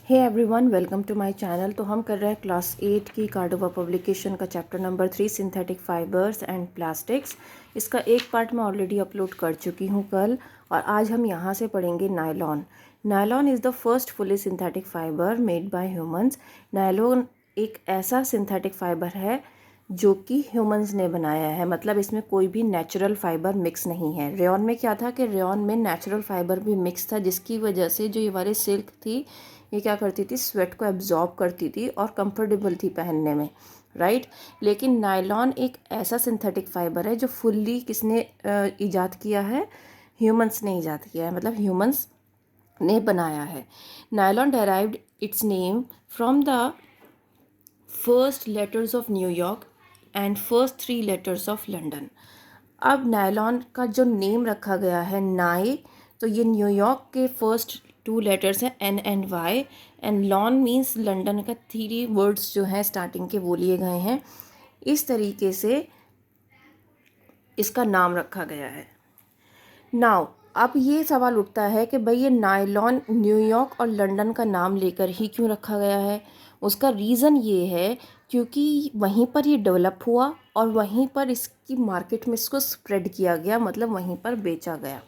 Hey everyone, welcome to my channel. तो हम कर रहे हैं क्लास 8 की कार्डोवा पब्लिकेशन का chapter number 3 synthetic fibres and plastics. इसका एक पार्ट मैं ऑलरेडी अपलोड कर चुकी हूँ कल, और आज हम यहाँ से पढ़ेंगे nylon. Nylon is the first fully synthetic fibre made by humans. Nylon एक ऐसा सिंथेटिक फाइबर है जो कि ह्यूमंस ने बनाया है, मतलब इसमें कोई भी नेचुरल फाइबर मिक्स नहीं है। रेयॉन में क्या था कि रेयॉन में नेचुरल फाइबर भी मिक्स था, जिसकी वजह से जो ये वाली सिल्क थी ये क्या करती थी, स्वेट को एब्जॉर्ब करती थी और कंफर्टेबल थी पहनने में, राइट। लेकिन नायलॉन एक ऐसा सिंथेटिक फाइबर है जो फुल्ली किसने ईजाद किया है, ह्यूमंस ने ईजाद किया है, मतलब ह्यूमंस ने बनाया है। Nylon derived it's name from the first letters of New York and first 3 letters of London. अब नायलॉन का जो नेम रखा गया है नाई, तो ये न्यूयॉर्क के फर्स्ट 2 लेटर्स हैं N and Y, and Lon means London का 3 वर्ड्स जो हैं स्टार्टिंग के वो लिए गए हैं। इस तरीके से इसका नाम रखा गया है। नाउ अब ये सवाल उठता है कि भाई ये नायलॉन न्यूयॉर्क और लंदन का नाम लेकर ही क्यों रखा गया है। उसका रीज़न ये है क्योंकि वहीं पर ये डेवलप हुआ और वहीं पर इसकी मार्केट में इसको स्प्रेड किया गया, मतलब वहीं पर बेचा गया।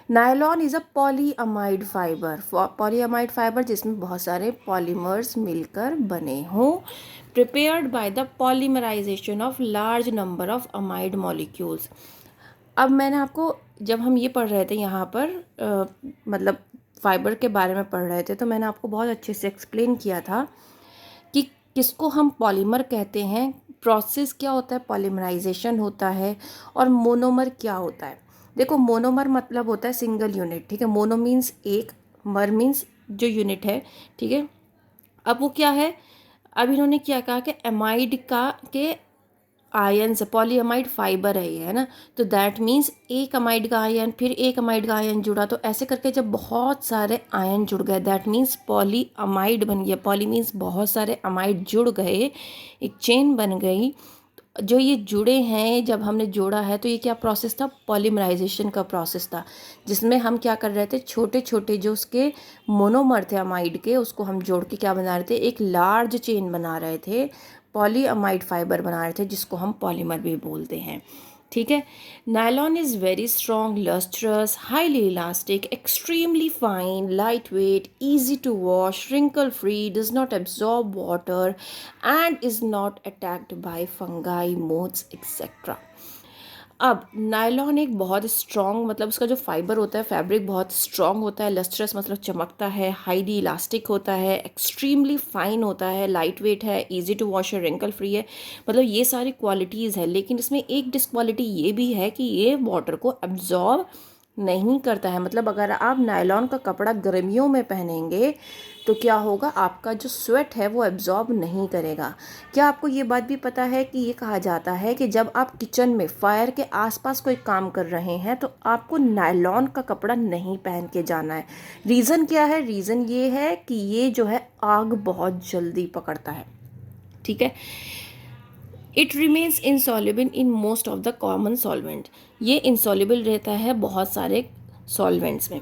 Nylon is a polyamide fibre. Polyamide fibre जिसमें बहुत सारे पॉलीमर्स मिलकर बने हों, prepared by the polymerisation of large number of amide molecules. अब मैंने आपको, जब हम ये पढ़ रहे थे यहाँ पर मतलब फाइबर के बारे में पढ़ रहे थे, तो मैंने आपको बहुत अच्छे से एक्सप्लेन किया था कि किसको हम पॉलीमर कहते हैं, प्रोसेस क्या होता है, पॉलीमराइजेशन होता है, और मोनोमर क्या होता है। देखो, मोनोमर मतलब होता है सिंगल यूनिट, ठीक है। मोनो मीन्स एक, मर मीन्स जो यूनिट है, ठीक है। अब वो क्या है, अब इन्होंने क्या कहा कि एमाइड का के आयन से पॉलीअमाइड फाइबर है ये, है ना। तो दैट मीन्स एक अमाइड का आयन, फिर एक अमाइड का आयन जुड़ा, तो ऐसे करके जब बहुत सारे आयन जुड़ गए दैट मीन्स पॉलीअमाइड बन गया। पॉली मीन्स बहुत सारे अमाइड जुड़ गए, एक चेन बन गई। जो ये जुड़े हैं, जब हमने जोड़ा है तो ये क्या प्रोसेस था, पॉलीमराइजेशन का प्रोसेस था, जिसमें हम क्या कर रहे थे, छोटे छोटे जो उसके मोनोमर थे अमाइड के, उसको हम जोड़ के क्या बना रहे थे, एक लार्ज चेन बना रहे थे, पॉलीअमाइड फाइबर बना रहे थे, जिसको हम पॉलीमर भी बोलते हैं, ठीक है। Nylon is very strong, lustrous, highly elastic, extremely fine, light weight, easy to wash, wrinkle free, does not absorb water and is not attacked by fungi, moths, etc. अब नायलॉन एक बहुत स्ट्रॉन्ग, मतलब उसका जो फाइबर होता है, fabric बहुत strong होता है, लस्ट्रस मतलब चमकता है, हाईली इलास्टिक होता है, एक्सट्रीमली फाइन होता है, लाइट वेट है, इजी टू वॉश है, रिंकल फ्री है, मतलब ये सारी क्वालिटीज़ है। लेकिन इसमें एक डिसक्वालिटी ये भी है कि ये वाटर को एब्जॉर्ब नहीं करता है। मतलब अगर आप नायलॉन का कपड़ा गर्मियों में पहनेंगे तो क्या होगा, आपका जो स्वेट है वो एब्जॉर्ब नहीं करेगा। क्या आपको ये बात भी पता है कि ये कहा जाता है कि जब आप किचन में फायर के आसपास कोई काम कर रहे हैं तो आपको नायलॉन का कपड़ा नहीं पहन के जाना है। रीज़न क्या है, रीज़न ये है कि ये जो है आग बहुत जल्दी पकड़ता है, ठीक है। It remains insoluble in most of the common solvent. ये इनसॉल्युबल रहता है बहुत सारे सॉल्वेंट्स में,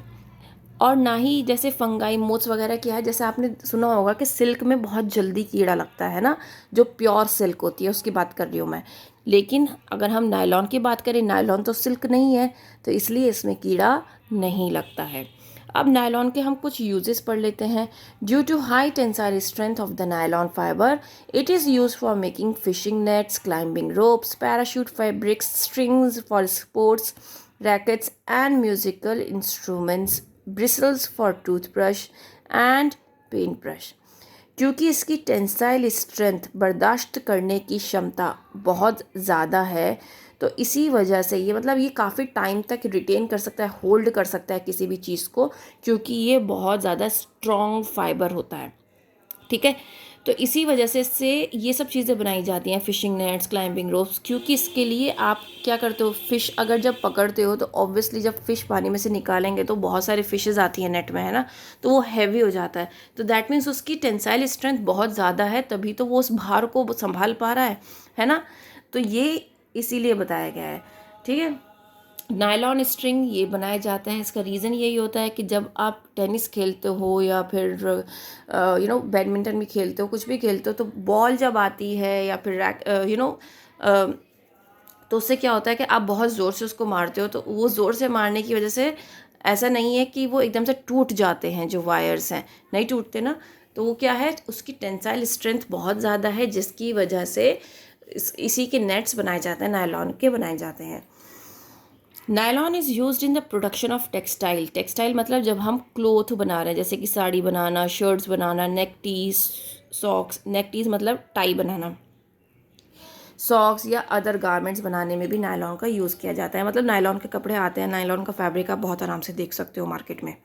और ना ही जैसे फंगाई, मोथ्स वगैरह क्या है, जैसे आपने सुना होगा कि सिल्क में बहुत जल्दी कीड़ा लगता है ना, जो प्योर सिल्क होती है उसकी बात कर रही हूँ मैं। लेकिन अगर हम नायलॉन की बात करें, नायलॉन तो सिल्क नहीं है, तो इसलिए इसमें कीड़ा नहीं लगता है। अब नायलॉन के हम कुछ यूजेस पढ़ लेते हैं। Due to high tensile strength of the nylon fibre, it is use for making fishing nets, climbing ropes, parachute fabrics, strings for sports, rackets and musical instruments, bristles for toothbrush and paint brush. क्योंकि इसकी tensile strength, बर्दाश्त करने की क्षमता बहुत ज़्यादा है, तो इसी वजह से ये, मतलब ये काफ़ी टाइम तक रिटेन कर सकता है, होल्ड कर सकता है किसी भी चीज़ को, क्योंकि ये बहुत ज़्यादा स्ट्रॉन्ग फाइबर होता है, ठीक है। तो इसी वजह से इससे ये सब चीज़ें बनाई जाती हैं, फिशिंग नेट्स, क्लाइंबिंग रोप्स, क्योंकि इसके लिए आप क्या करते हो, फ़िश अगर जब पकड़ते हो तो ऑब्वियसली जब फ़िश पानी में से निकालेंगे तो बहुत सारी फ़िशेज़ आती हैं नेट में, है ना, तो वो हैवी हो जाता है। तो दैट मीन्स उसकी टेंसाइल स्ट्रेंथ बहुत ज़्यादा है, तभी तो वो उस भार को संभाल पा रहा है ना। तो ये इसीलिए बताया गया है, ठीक है। नायलॉन स्ट्रिंग ये बनाए जाते हैं, इसका रीज़न यही होता है कि जब आप टेनिस खेलते हो या फिर बैडमिंटन भी खेलते हो, कुछ भी खेलते हो, तो बॉल जब आती है या फिर तो उससे क्या होता है कि आप बहुत ज़ोर से उसको मारते हो, तो वो ज़ोर से मारने की वजह से ऐसा नहीं है कि वो एकदम से टूट जाते हैं, जो वायर्स हैं नहीं टूटते ना, तो वो क्या है, उसकी टेंसाइल स्ट्रेंथ बहुत ज़्यादा है, जिसकी वजह से इसी के नेट्स बनाए जाते हैं, नायलॉन के बनाए जाते हैं। Nylon is used in the production of textile. Textile मतलब जब हम क्लोथ बना रहे हैं, जैसे कि साड़ी बनाना, शर्ट्स बनाना, नेक टीज, सॉक्स, नेक टीज मतलब टाई बनाना, सॉक्स या अदर गारमेंट्स बनाने में भी नायलॉन का यूज़ किया जाता है। मतलब नायलॉन के कपड़े आते हैं, नायलॉन का फैब्रिक आप बहुत आराम से देख सकते हो मार्केट में।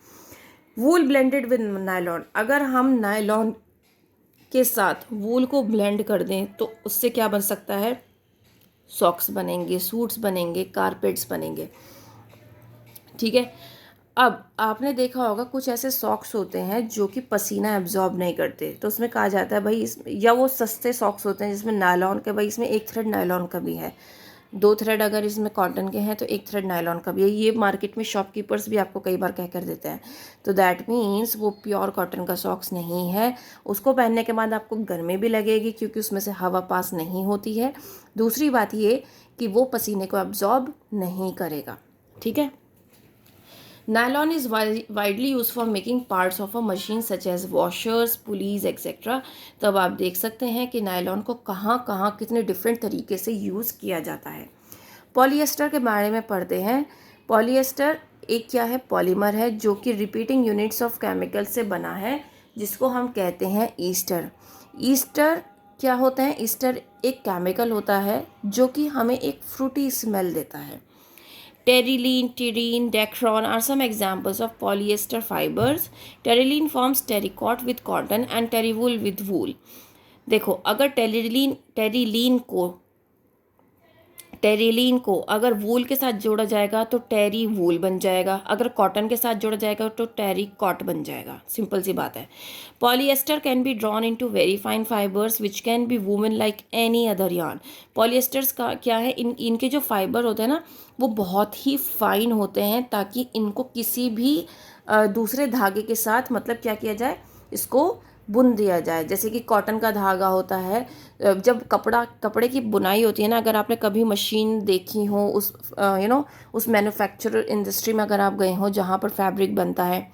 वूल ब्लेंडेड विद नायलॉन, अगर हम नायलॉन के साथ वूल को ब्लेंड कर दें तो उससे क्या बन सकता है, सॉक्स बनेंगे, सूट्स बनेंगे, कारपेट्स बनेंगे। ठीक है। अब आपने देखा होगा कुछ ऐसे सॉक्स होते हैं जो कि पसीना एब्जॉर्ब नहीं करते, तो उसमें कहा जाता है भाई इस, या वो सस्ते सॉक्स होते हैं जिसमें नायलॉन के, भाई इसमें एक थ्रेड नायलॉन का भी है, दो थ्रेड अगर इसमें कॉटन के हैं तो एक थ्रेड नायलॉन का भी है। ये मार्केट में शॉपकीपर्स भी आपको कई बार कह कर देते हैं। तो दैट मीन्स वो प्योर कॉटन का सॉक्स नहीं है। उसको पहनने के बाद आपको गर्मी भी लगेगी क्योंकि उसमें से हवा पास नहीं होती है। दूसरी बात ये कि वो पसीने को एब्जॉर्ब नहीं करेगा। ठीक है। Nylon is widely used for making parts of a machine such as washers, pulleys, etc. तो अब आप देख सकते हैं कि नायलॉन को कहाँ कहाँ कितने डिफरेंट तरीके से यूज़ किया जाता है। पॉलिएस्टर के बारे में पढ़ते हैं। पॉलिएस्टर एक क्या है, पॉलीमर है जो कि रिपीटिंग यूनिट्स ऑफ केमिकल से बना है, जिसको हम कहते हैं ईस्टर। ईस्टर क्या होता है, ईस्टर एक केमिकल होता है जो कि हमें एक फ्रूटी स्मेल देता है। Terylene, terene, dacron are some examples of polyester fibers. Terylene forms terrycot with cotton and terrywool with wool. देखो, अगर टेरिलीन को अगर वूल के साथ जोड़ा जाएगा तो टेरी वूल बन जाएगा, अगर कॉटन के साथ जोड़ा जाएगा तो टेरी कॉट बन जाएगा। सिंपल सी बात है। Polyester can be drawn into very fine fibres which can be woven like any other yarn. Polyesters का क्या है, इनके जो फाइबर होते हैं ना वो बहुत ही फाइन होते हैं, ताकि इनको किसी भी दूसरे धागे के साथ मतलब क्या किया जाए, इसको बुन दिया जाए। जैसे कि कॉटन का धागा होता है, जब कपड़े की बुनाई होती है ना, अगर आपने कभी मशीन देखी हो उस उस मैन्युफैक्चर इंडस्ट्री में अगर आप गए हो जहाँ पर फैब्रिक बनता है,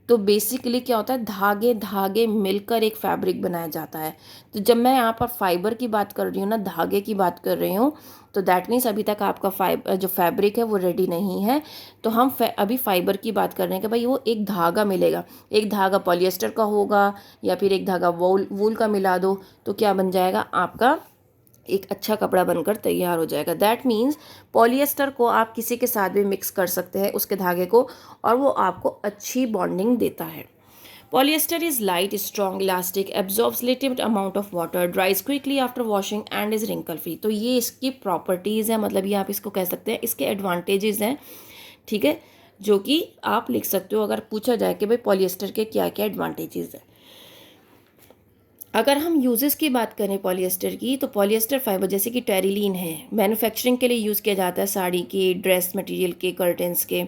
तो बेसिकली क्या होता है, धागे धागे मिलकर एक फैब्रिक बनाया जाता है। तो जब मैं यहाँ पर फाइबर की बात कर रही हूँ ना, धागे की बात कर रही हूँ, तो दैट मीन्स अभी तक आपका जो फैब्रिक है वो रेडी नहीं है। तो हम अभी फाइबर की बात कर रहे हैं कि भाई वो एक धागा मिलेगा, एक धागा पॉलिएस्टर का होगा या फिर एक धागा वूल का मिला दो, तो क्या बन जाएगा, आपका एक अच्छा कपड़ा बनकर तैयार हो जाएगा। दैट मीन्स पॉलिएस्टर को आप किसी के साथ भी मिक्स कर सकते हैं, उसके धागे को, और वो आपको अच्छी बॉन्डिंग देता है। Polyester is light, strong, elastic, absorbs limited amount of water, dries quickly after washing and is wrinkle free. तो ये इसकी प्रॉपर्टीज़ हैं, मतलब ये आप इसको कह सकते हैं, इसके एडवांटेजेस हैं। ठीक है, जो कि आप लिख सकते हो अगर पूछा जाए कि भाई पॉलिएस्टर के क्या क्या एडवांटेजेस हैं। अगर हम यूजेस की बात करें पॉलिएस्टर की, तो पॉलिएस्टर फाइबर जैसे कि टेरिलीन है, मैन्युफैक्चरिंग के लिए यूज़ किया जाता है, साड़ी के, ड्रेस मटेरियल के, कर्टन्स के,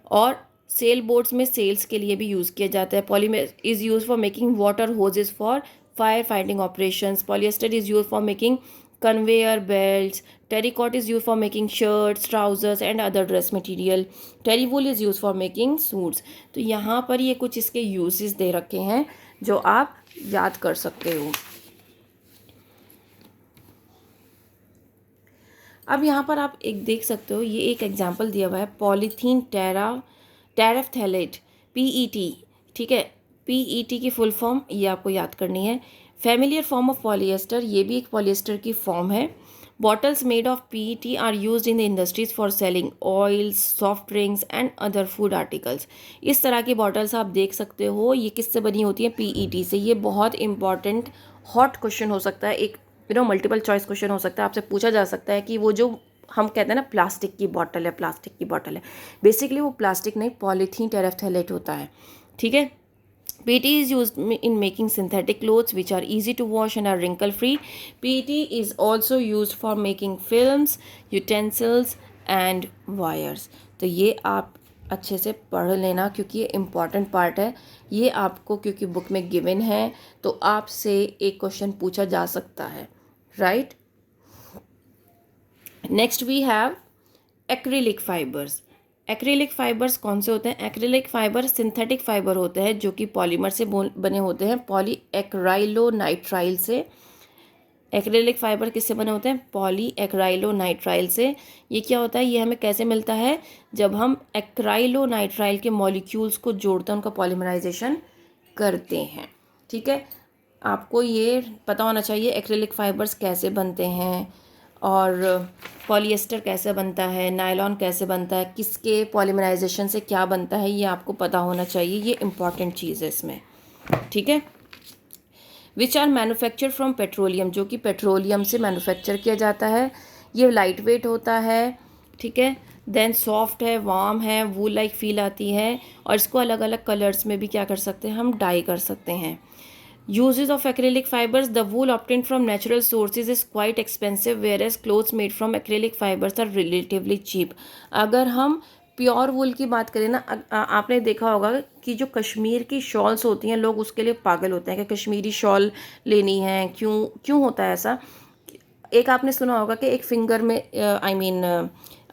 और सेल बोट्स में सेल्स के लिए भी यूज़ किया जाता है। Polymer is use for making water hoses for fire fighting operations. Polyester is use for making conveyor belts. Terrycot is use for making shirts, trousers and other dress material. Terrywool is use for making suits. तो यहाँ पर ये कुछ इसके uses दे रखे हैं जो आप याद कर सकते हो। अब यहाँ पर आप एक देख सकते हो, ये एक एग्जांपल दिया हुआ है, पॉलीथीन टेरेफ्थैलेट, पीईटी। ठीक है, पीईटी की फुल फॉर्म ये आपको याद करनी है। फैमिलियर फॉर्म ऑफ पॉलिएस्टर, ये भी एक पॉलिएस्टर की फॉर्म है। Bottles made of PET are used in the industries for selling oils, soft drinks and other food articles. इस तरह की बॉटल्स आप देख सकते हो, ये किससे बनी होती है, पीईटी से। ये बहुत इंपॉर्टेंट हॉट क्वेश्चन हो सकता है, एक मल्टीपल चॉइस क्वेश्चन हो सकता है, आपसे पूछा जा सकता है कि वो जो हम कहते हैं ना प्लास्टिक की बॉटल है, बेसिकली वो प्लास्टिक नहीं, पॉलीथीन टेरेफ्थैलेट होता है। ठीक है। PET is used in making synthetic clothes which are easy to wash and are wrinkle free. PET is also used for making films, utensils and wires. तो ये आप अच्छे से पढ़ लेना क्योंकि ये इम्पॉर्टेंट पार्ट है। ये आपको क्योंकि बुक में गिवन है तो आपसे एक क्वेश्चन पूछा जा सकता है, right. Next we have acrylic fibres. Acrylic fibres कौन से होते हैं? एक्रिलिक फाइबर सिंथेटिक फाइबर होते हैं जो कि पॉलीमर से बने होते हैं, पॉलीएक्राइलोनाइट्राइल से। एक्रिलिक फाइबर किससे बने होते हैं? पॉलीएक्राइलोनाइट्राइल से। ये क्या होता है? ये हमें कैसे मिलता है? जब हम एक्राइलोनाइट्राइल के मॉलिक्यूल्स को जोड़ते हैं, उनका पॉलीमराइजेशन करते हैं, ठीक है। आपको ये पता होना चाहिए एक्रिलिक फाइबर्स कैसे बनते हैं और पॉलिएस्टर कैसे बनता है, नायलॉन कैसे बनता है, किसके पॉलीमराइजेशन से क्या बनता है, ये आपको पता होना चाहिए। ये इंपॉर्टेंट चीज़ है इसमें, ठीक है। Which are manufacture from petroleum, जो कि पेट्रोलियम से मैन्युफैक्चर किया जाता है। ये लाइट वेट होता है, ठीक है। देन सॉफ्ट है, वार्म है, वूल लाइक फील आती है और इसको अलग अलग कलर्स में भी क्या कर सकते हैं? हम डाई कर सकते हैं। Uses of acrylic fibers: the wool obtained from natural sources is quite expensive, whereas clothes made from acrylic fibers are relatively cheap. अगर हम प्योर वूल की बात करें ना, आपने देखा होगा कि जो कश्मीर की शॉल्स होती हैं, लोग उसके लिए पागल होते हैं कि कश्मीरी शॉल लेनी है। क्यों होता है ऐसा? एक आपने सुना होगा कि एक फिंगर में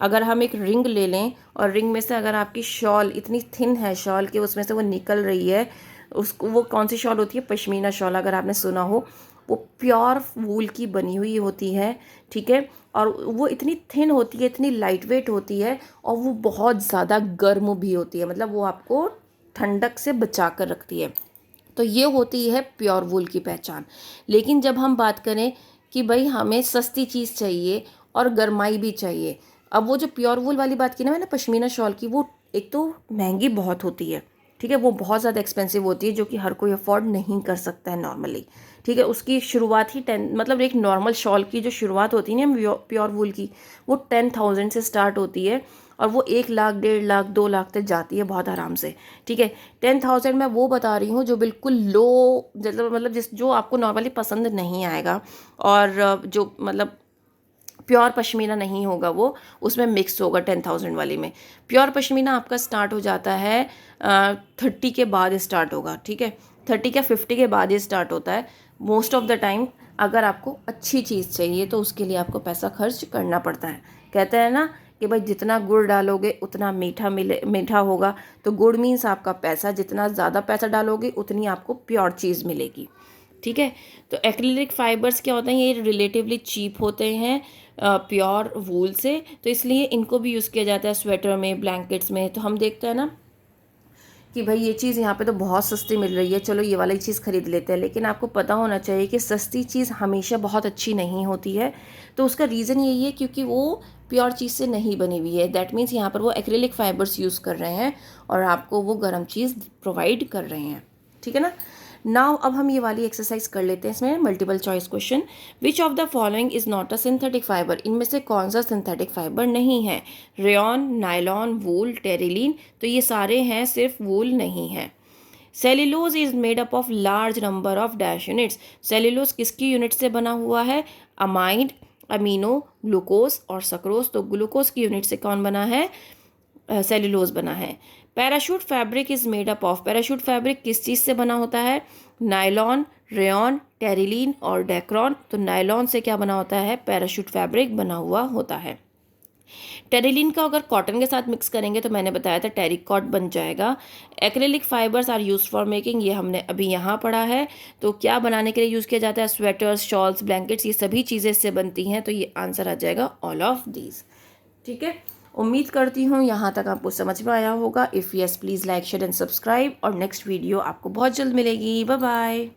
अगर हम एक रिंग ले लें और रिंग में से अगर आपकी शॉल इतनी थिन है शॉल कि उसमें से वो निकल रही है, उसको वो कौन सी शॉल होती है? पश्मीना शॉल, अगर आपने सुना हो। वो प्योर वूल की बनी हुई होती है, ठीक है। और वो इतनी थिन होती है, इतनी लाइट वेट होती है और वो बहुत ज़्यादा गर्म भी होती है, मतलब वो आपको ठंडक से बचा कर रखती है। तो ये होती है प्योर वूल की पहचान। लेकिन जब हम बात करें कि भाई हमें सस्ती चीज़ चाहिए और गर्माई भी चाहिए, अब वो जो प्योर वूल वाली बात की ना मैंने पश्मीना शॉल की, वो एक तो महंगी बहुत होती है, ठीक है। वो बहुत ज़्यादा एक्सपेंसिव होती है जो कि हर कोई अफोर्ड नहीं कर सकता है नॉर्मली, ठीक है। उसकी शुरुआत ही मतलब एक नॉर्मल शॉल की जो शुरुआत होती है ना प्योर वूल की, वो 10,000 से स्टार्ट होती है और वो 1 लाख, 1.5 लाख, 2 लाख तक जाती है बहुत आराम से, ठीक है। 10,000 मैं वो बता रही हूँ जो बिल्कुल लो, मतलब जो आपको नॉर्मली पसंद नहीं आएगा और जो मतलब प्योर पश्मीना नहीं होगा, वो उसमें मिक्स होगा 10,000 वाली में। प्योर पश्मीना आपका स्टार्ट हो जाता है 30 के बाद स्टार्ट होगा, ठीक है। 30 या 50 के बाद ही स्टार्ट होता है मोस्ट ऑफ द टाइम। अगर आपको अच्छी चीज़ चाहिए तो उसके लिए आपको पैसा खर्च करना पड़ता है। कहते हैं ना कि भाई जितना गुड़ डालोगे उतना मीठा होगा। तो गुड़ मीन्स आपका पैसा, जितना ज़्यादा पैसा डालोगे उतनी आपको प्योर चीज़ मिलेगी, ठीक है। तो एक्रिलिक फाइबर्स क्या होते हैं? ये रिलेटिवली चीप होते हैं प्योर वूल से, तो इसलिए इनको भी यूज़ किया जाता है स्वेटर में, ब्लैंकेट्स में। तो हम देखते हैं ना कि भाई ये चीज़ यहाँ पे तो बहुत सस्ती मिल रही है, चलो ये वाली चीज़ खरीद लेते हैं। लेकिन आपको पता होना चाहिए कि सस्ती चीज़ हमेशा बहुत अच्छी नहीं होती है। तो उसका रीज़न यही है क्योंकि वो प्योर चीज़ से नहीं बनी हुई है। दैट मीन्स यहाँ पर वो एक्रिलिक फाइबर्स यूज़ कर रहे हैं और आपको वो गर्म चीज़ प्रोवाइड कर रहे हैं, ठीक है ना। नाउ अब हम ये वाली एक्सरसाइज कर लेते हैं। इसमें multiple choice question. Which of the following is not a synthetic fibre? इनमें से कौन सा सिंथेटिक फाइबर नहीं है? रेयॉन, नायलॉन, वूल, टेरिलीन। तो ये सारे हैं, सिर्फ वूल नहीं है। Cellulose is made up of large number of dash units. Cellulose किसकी यूनिट से बना हुआ है? अमाइड, अमीनो, ग्लूकोज और सक्रोज। तो ग्लूकोज की यूनिट से कौन बना है? सेल्यूलोज बना है। Parachute fabric is made up of. Parachute fabric किस चीज़ से बना होता है? नायलॉन, रेयॉन, टेरिलीन और डेक्रॉन। तो नायलॉन से क्या बना होता है? पैराशूट फैब्रिक बना हुआ होता है। टेरिलीन का अगर कॉटन के साथ मिक्स करेंगे तो मैंने बताया था टेरिकॉट बन जाएगा। Acrylic fibres are use for making, ये हमने अभी यहाँ पढ़ा है। तो क्या बनाने के लिए यूज़ किया जाता है? स्वेटर्स, शॉल्स, ब्लैंकेट्स, ये सभी चीज़ें इससे बनती हैं। तो ये आंसर आ जाएगा ऑल ऑफ दीज, ठीक है। उम्मीद करती हूँ यहाँ तक आपको समझ में आया होगा। If yes please like, share and subscribe और नेक्स्ट वीडियो आपको बहुत जल्द मिलेगी। Bye bye.